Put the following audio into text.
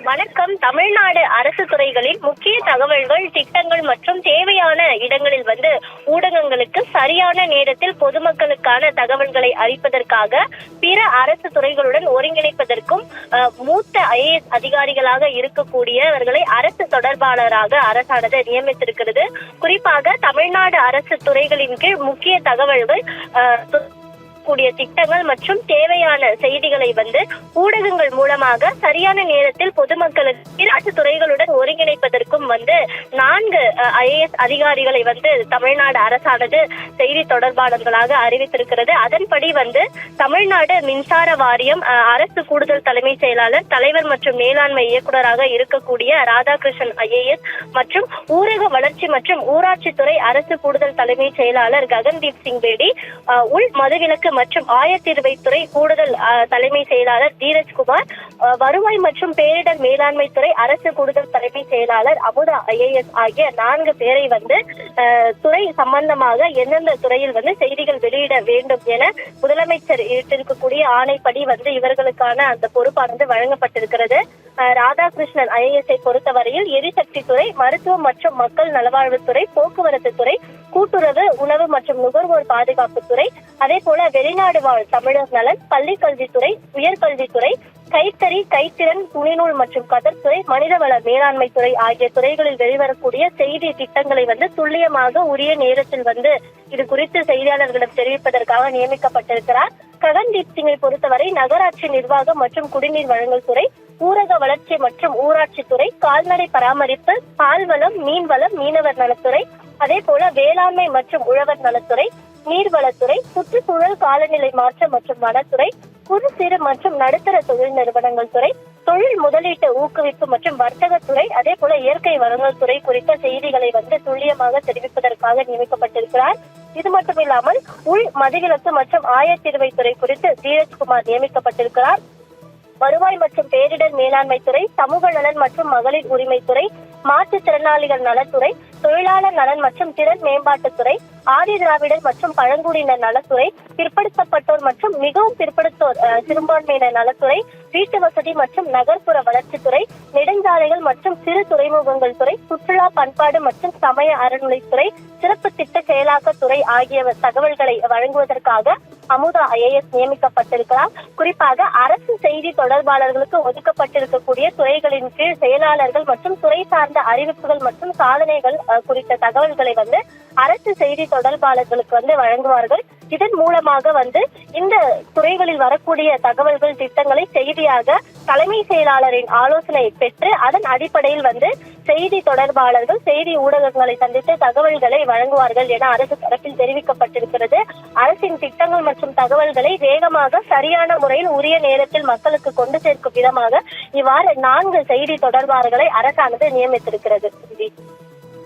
வணக்கம். தமிழ்நாடு அரசு துறைகளில் முக்கிய தகவல்கள், திட்டங்கள் மற்றும் தேவையான இடங்களில் ஊடகங்களுக்கு சரியான நேரத்தில் பொதுமக்களுக்கான தகவல்களை அளிப்பதற்காக பிற அரசு துறைகளுடன் ஒருங்கிணைப்பதற்கும் மூத்த IAS அதிகாரிகளாக இருக்கக்கூடியவர்களை அரசு தொடர்பாளராக அரசானது நியமித்திருக்கிறது. குறிப்பாக தமிழ்நாடு அரசு துறைகளின் கீழ் முக்கிய தகவல்கள் கூடிய திட்டங்கள் மற்றும் தேவையான செய்திகளை ஊடகங்கள் மூலமாக சரியான நேரத்தில் பொதுமக்களுக்கு அரசு துறைகளுடன் ஒருங்கிணைப்பதற்கும் 4 IAS அதிகாரிகளை தமிழ்நாடு அரசானது செய்தி தொடர்பாளர்களாக அறிவித்திருக்கிறது. அதன்படி தமிழ்நாடு மின்சார வாரியம் அரசு கூடுதல் தலைமை செயலாளர், தலைவர் மற்றும் மேலாண்மை இயக்குநராக இருக்கக்கூடிய ராதாகிருஷ்ணன் IAS மற்றும் ஊரக வளர்ச்சி மற்றும் ஊராட்சித்துறை அரசு கூடுதல் தலைமை செயலாளர் ககன்தீப் சிங் பேடி, உள் மதுவிலக்கு மற்றும் ஆயத்தீர்வைத்துறை கூடுதல் தலைமை செயலாளர் தீரஜ்குமார், வருவாய் மற்றும் பேரிடர் மேலாண்மை துறை அரசு கூடுதல் தலைமை செயலாளர் அமுதா IAS ஆகிய 4 பேரை துறை சம்பந்தமாக எந்தெந்த துறையில் செய்திகள் வெளியிட வேண்டும் என முதலமைச்சர் இட்டிருக்கக்கூடிய ஆணைப்படி இவர்களுக்கான அந்த பொறுப்பானது வழங்கப்பட்டிருக்கிறது. ராதாகிருஷ்ணன் IAS பொறுத்தவரையில் எரிசக்தி துறை, மருத்துவம் மற்றும் மக்கள் நலவாழ்வுத்துறை, போக்குவரத்து துறை, கூட்டுறவு, உணவு மற்றும் நுகர்வோர் பாதுகாப்புத்துறை, அதே போல வெளிநாடு வாழ் தமிழர் நலன், பள்ளி கல்வித்துறை, உயர்கல்வித்துறை, கைத்தறி, கைத்திறன், துணிநூல் மற்றும் கதர்துறை, மனிதவள மேலாண்மை துறை ஆகிய துறைகளில் வெளிவரக்கூடிய செய்தி திட்டங்களை துல்லியமாக உரிய நேரத்தில் இது குறித்து செய்தியாளர்களிடம் தெரிவிப்பதற்காக நியமிக்கப்பட்டிருக்கிறார். ககன்தீப் சிங்கை பொறுத்தவரை நகராட்சி நிர்வாகம் மற்றும் குடிநீர் வழங்கல் துறை, ஊரக வளர்ச்சி மற்றும் ஊராட்சி துறை, கால்நடை பராமரிப்பு, பால்வளம், மீன்வளம், மீனவர் நலத்துறை, அதே போல வேளாண்மை மற்றும் உழவர் நலத்துறை, நீர்வளத்துறை, சுற்றுச்சூழல் காலநிலை மாற்றம் மற்றும் வனத்துறை, குறு சிறு மற்றும் நடுத்தர தொழில் நிறுவனங்கள் துறை, தொழில் முதலீட்டு ஊக்குவிப்பு மற்றும் வர்த்தகத்துறை, அதே போல இயற்கை வளங்கள் துறை குறித்த செய்திகளை துல்லியமாக தெரிவிப்பதற்காக நியமிக்கப்பட்டிருக்கிறார். இது மட்டுமில்லாமல் உள் மதுவிலக்கு மற்றும் ஆயத்தீர்வைத்துறை குறித்து தீரஜ்குமார் நியமிக்கப்பட்டிருக்கிறார். வருவாய் மற்றும் பேரிடர் மேலாண்மை துறை, சமூக நலன் மற்றும் மகளிர் உரிமைத்துறை, மாற்றுத்திறனாளிகள் நலத்துறை, தொழிலாளர் நலன் மற்றும் திறன் மேம்பாட்டுத்துறை, ஆதி திராவிடர் மற்றும் பழங்குடியினர் நலத்துறை, பிற்படுத்தப்பட்டோர் மற்றும் மிகவும் பிற்படுத்தோர் சிறுபான்மையினர் நலத்துறை, வீட்டு வசதி மற்றும் நகர்ப்புற வளர்ச்சித்துறை, நெடுஞ்சாலைகள் மற்றும் சிறு துறைமுகங்கள் துறை, சுற்றுலா பண்பாடு மற்றும் சமய அறநிலைத்துறை, சிறப்பு திட்ட செயலாக்கத்துறை ஆகிய தகவல்களை வழங்குவதற்காக அமுதா IAS நியமிக்கப்பட்டிருக்கிறார். குறிப்பாக அரசு செய்தி தொடர்பாளர்களுக்கு ஒதுக்கப்பட்டிருக்கக்கூடிய துறைகளின் கீழ் செயலாளர்கள் மற்றும் துறை சார்ந்த அறிவிப்புகள் மற்றும் சாதனைகள் குறித்த தகவல்களை அரசு செய்தி தொடர்பாளர்களுக்கு வழங்குவார்கள். இதன் மூலமாக இந்த துறைகளில் வரக்கூடிய தகவல்கள், திட்டங்களை செய்தியாக தலைமை செயலாளரின் ஆலோசனை பெற்று அதன் அடிப்படையில் செய்தி தொடர்பாளர்கள் செய்தி ஊடகங்களை சந்தித்து தகவல்களை வழங்குவார்கள் என அரசு தரப்பில் தெரிவிக்கப்பட்டிருக்கிறது. அரசின் திட்டங்கள் மற்றும் தகவல்களை வேகமாக சரியான முறையில் உரிய நேரத்தில் மக்களுக்கு கொண்டு சேர்க்கும் விதமாக இவ்வாறு 4 செய்தி தொடர்பாளர்களை அரசானது நியமித்திருக்கிறது.